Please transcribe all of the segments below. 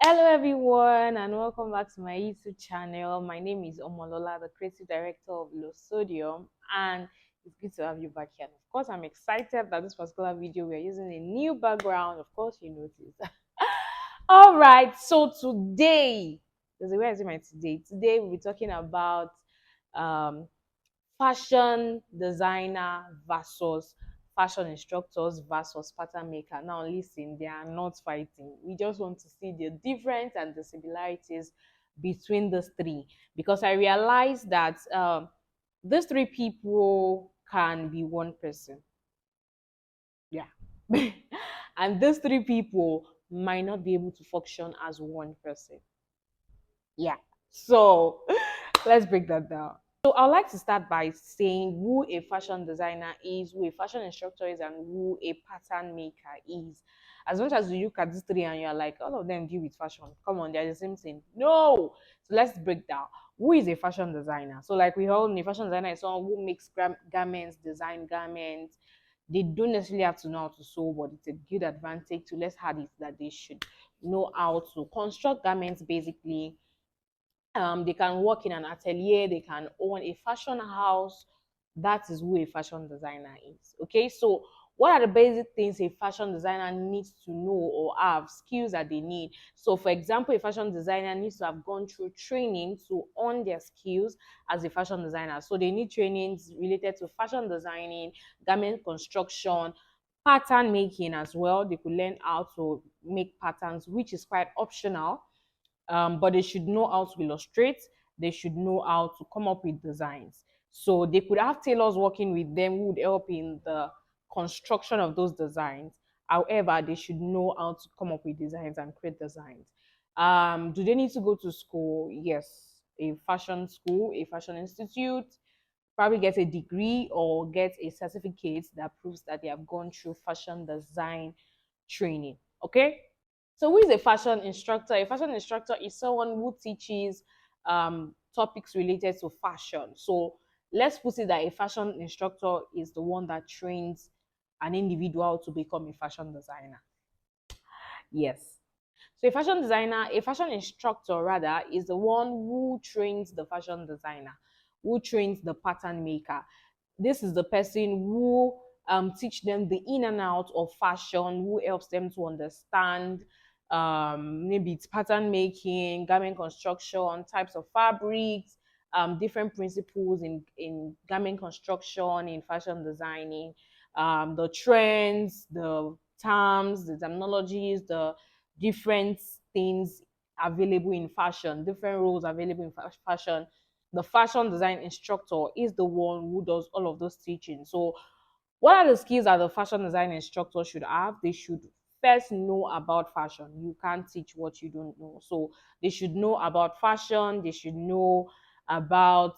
Hello everyone and welcome back to my YouTube channel. My name is Omolola, the creative director of Losodium, and it's good to have you back here. And of course, I'm excited that this particular video we are using a new background. Of course, you noticed. All right, so today, where is it my today? Today we'll be talking about um, fashion designer versus fashion instructors versus pattern maker. Now listen, they are not fighting. We just want to see the difference and the similarities between these three, because I realized that these three people can be one person. Yeah. And these three people might not be able to function as one person. Yeah. So let's break that down. So I'd like to start by saying who a fashion designer is, who a fashion instructor is, and who a pattern maker is. As much as you look at these three and you're like, all of them deal with fashion. Come on, they're the same thing. No. So let's break down. Who is a fashion designer? So like we all know, a fashion designer is someone who makes garments, design garments. They don't necessarily have to know how to sew, but it's a good advantage to let's add it that they should know how to construct garments basically. They can work in an atelier, they can own a fashion house. That is who a fashion designer is. Okay, so what are the basic things a fashion designer needs to know or have skills that they need? So for example, a fashion designer needs to have gone through training to earn their skills as a fashion designer. So they need trainings related to fashion designing, garment construction, pattern making as well. They could learn how to make patterns, which is quite optional, but they should know how to illustrate. They should know how to come up with designs. So they could have tailors working with them who would help in the construction of those designs. However, they should know how to come up with designs and create designs. Do they need to go to school? Yes, a fashion school, a fashion institute, probably get a degree or get a certificate that proves that they have gone through fashion design training. Okay, so who is a fashion instructor? A fashion instructor is someone who teaches topics related to fashion. So let's put it that a fashion instructor is the one that trains an individual to become a fashion designer. Yes. So a fashion instructor rather, is the one who trains the fashion designer, who trains the pattern maker. This is the person who teach them the in and out of fashion, who helps them to understand maybe it's pattern making, garment construction, types of fabrics, different principles in garment construction, in fashion designing, the trends, the terms, the terminologies, the different things available in fashion, different roles available in fashion. The fashion design instructor is the one who does all of those teaching. So what are the skills that the fashion design instructor should have? They should first know about fashion. You can't teach what you don't know. So they should know about fashion. They should know about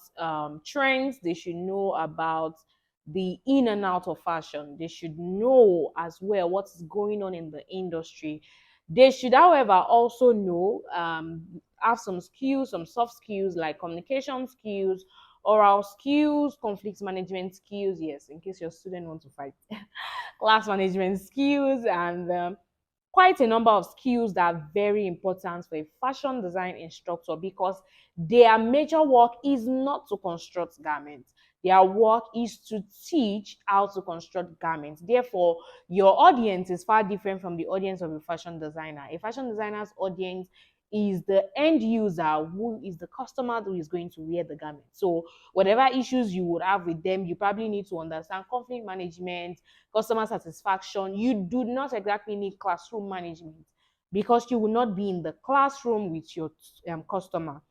trends. They should know about the in and out of fashion. They should know as well what is going on in the industry. They should, however, also know, have some skills, some soft skills like communication skills, oral skills, conflict management skills. Yes, in case your student wants to fight, class management skills, and quite a number of skills that are very important for a fashion design instructor, because their major work is not to construct garments. Their work is to teach how to construct garments. Therefore, your audience is far different from the audience of a fashion designer. A fashion designer's audience is the end user, who is the customer who is going to wear the garment. So whatever issues you would have with them, you probably need to understand conflict management, customer satisfaction. You do not exactly need classroom management, because you will not be in the classroom with your customer.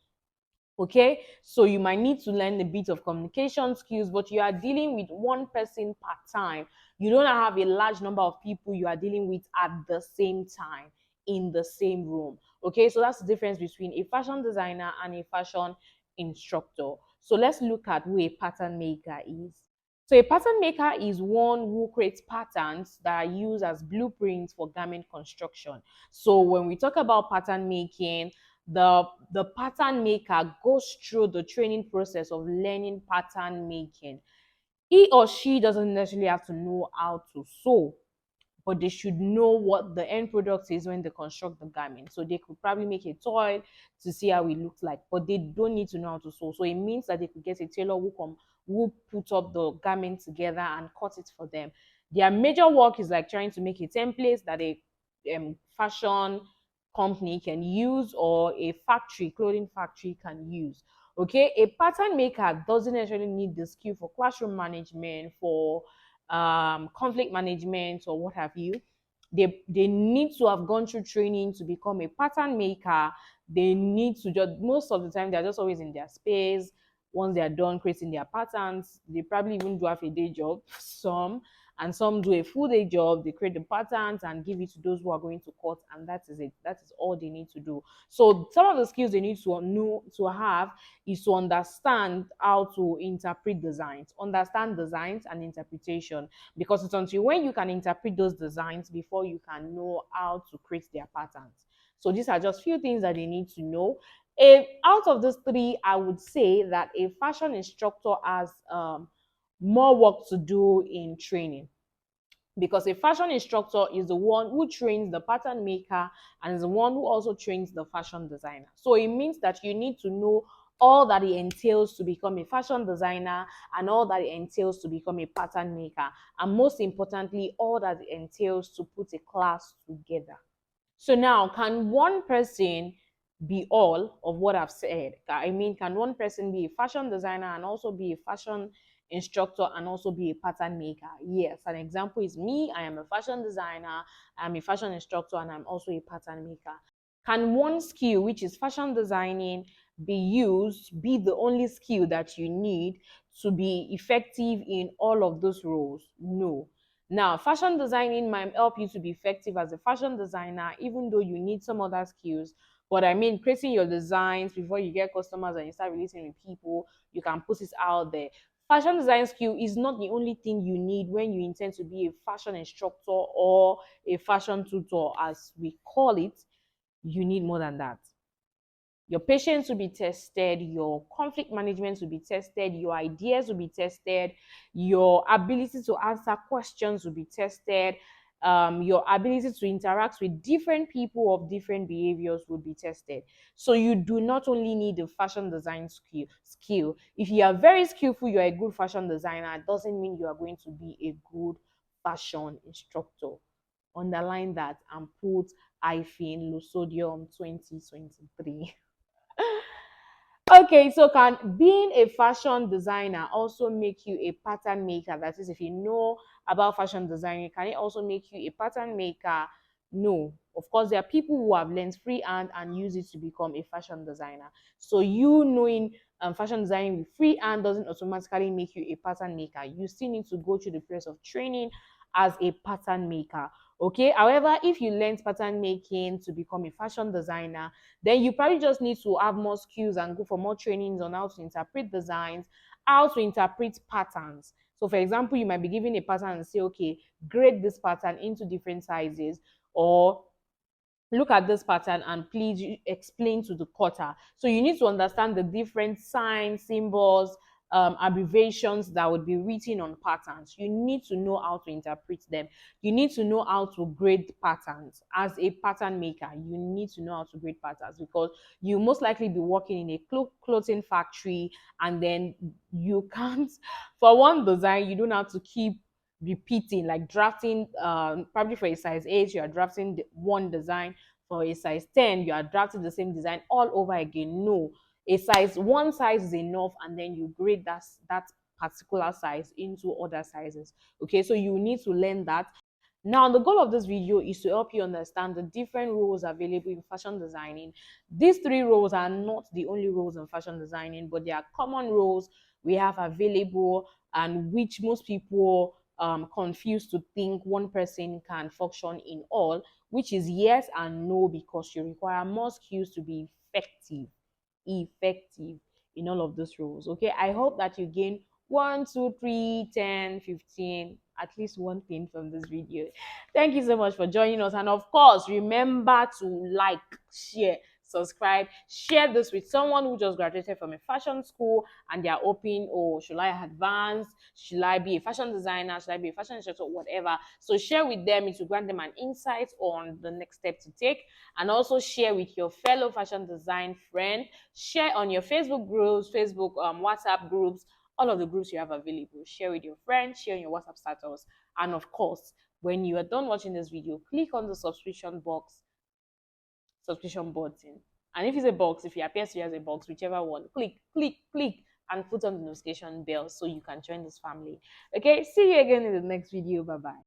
Okay, so you might need to learn a bit of communication skills, but you are dealing with one person per time. You don't have a large number of people you are dealing with at the same time in the same room. Okay, so that's the difference between a fashion designer and a fashion instructor. So let's look at who a pattern maker is. So a pattern maker is one who creates patterns that are used as blueprints for garment construction. So when we talk about pattern making, the pattern maker goes through the training process of learning pattern making. He or she doesn't necessarily have to know how to sew, but they should know what the end product is when they construct the garment. So they could probably make a toy to see how it looks like, but they don't need to know how to sew. So it means that they could get a tailor who put up the garment together and cut it for them. Their major work is like trying to make a template that a fashion company can use, or a factory, clothing factory, can use. Okay, a pattern maker doesn't necessarily need the skill for classroom management, for conflict management, or what have you. They need to have gone through training to become a pattern maker. They need to just, most of the time they're just always in their space. Once they're done creating their patterns, they probably even do have a day job, some, and some do a full day job. They create the patterns and give it to those who are going to cut, and that is it. That is all they need to do. So some of the skills they need to know to have is to understand how to interpret designs, understand designs and interpretation, because it's until when you can interpret those designs before you can know how to create their patterns. So these are just few things that they need to know. If out of these three, I would say that a fashion instructor has more work to do in training, because a fashion instructor is the one who trains the pattern maker and is the one who also trains the fashion designer. So it means that you need to know all that it entails to become a fashion designer, and all that it entails to become a pattern maker, and most importantly, all that it entails to put a class together. So now, can one person be all of what I've said? I mean, can one person be a fashion designer and also be a fashion instructor and also be a pattern maker? Yes, an example is me. I am a fashion designer, I'm a fashion instructor, and I'm also a pattern maker. Can one skill, which is fashion designing, be the only skill that you need to be effective in all of those roles? No. Now, fashion designing might help you to be effective as a fashion designer, even though you need some other skills. But I mean, creating your designs before you get customers and you start releasing with people, you can put it out there. Fashion design skill is not the only thing you need when you intend to be a fashion instructor or a fashion tutor, as we call it. You need more than that. Your patience will be tested, your conflict management will be tested, your ideas will be tested, your ability to answer questions will be tested, your ability to interact with different people of different behaviors will be tested. So you do not only need the fashion design skill. If you are very skillful, you are a good fashion designer, it doesn't mean you are going to be a good fashion instructor. Underline that and put hyphen Losodium 2023. Okay, so can being a fashion designer also make you a pattern maker? That is, if you know about fashion designing, can it also make you a pattern maker? No. Of course, there are people who have learned freehand and use it to become a fashion designer. So you knowing fashion designing with freehand doesn't automatically make you a pattern maker. You still need to go through the process of training as a pattern maker. Okay. However, if you learned pattern making to become a fashion designer, then you probably just need to have more skills and go for more trainings on how to interpret designs, how to interpret patterns. So, for example, you might be given a pattern and say, okay, grade this pattern into different sizes, or look at this pattern and please explain to the cutter. So you need to understand the different signs, symbols, abbreviations that would be written on patterns. You need to know how to interpret them. You need to know how to grade patterns. As a pattern maker, you need to know how to grade patterns, because you most likely be working in a clothing factory, and then you can't, for one design, you don't have to keep repeating, like drafting, probably for a size 8 you are drafting one design, for a size 10 you are drafting the same design all over again. No, one size is enough, and then you grade that particular size into other sizes. Okay, so you need to learn that. Now, the goal of this video is to help you understand the different roles available in fashion designing. These three roles are not the only roles in fashion designing, but they are common roles we have available, and which most people confuse to think one person can function in all, which is yes and no, because you require more skills to be effective in all of those roles. Okay, I hope that you gain 1, 2, 3, 10, 15, at least one thing from this video. Thank you so much for joining us, and of course remember to like, share, subscribe, share this with someone who just graduated from a fashion school and they are hoping, oh, should I advance? Should I be a fashion designer? Should I be a fashion instructor? Whatever. So share with them. It will grant them an insight on the next step to take. And also share with your fellow fashion design friend. Share on your Facebook groups, Facebook WhatsApp groups, all of the groups you have available. Share with your friends, share on your WhatsApp status. And of course, when you are done watching this video, click on the subscription button. And if it's a box, if it appears to you as a box, whichever one, click, and put on the notification bell so you can join this family. Okay, see you again in the next video. Bye bye.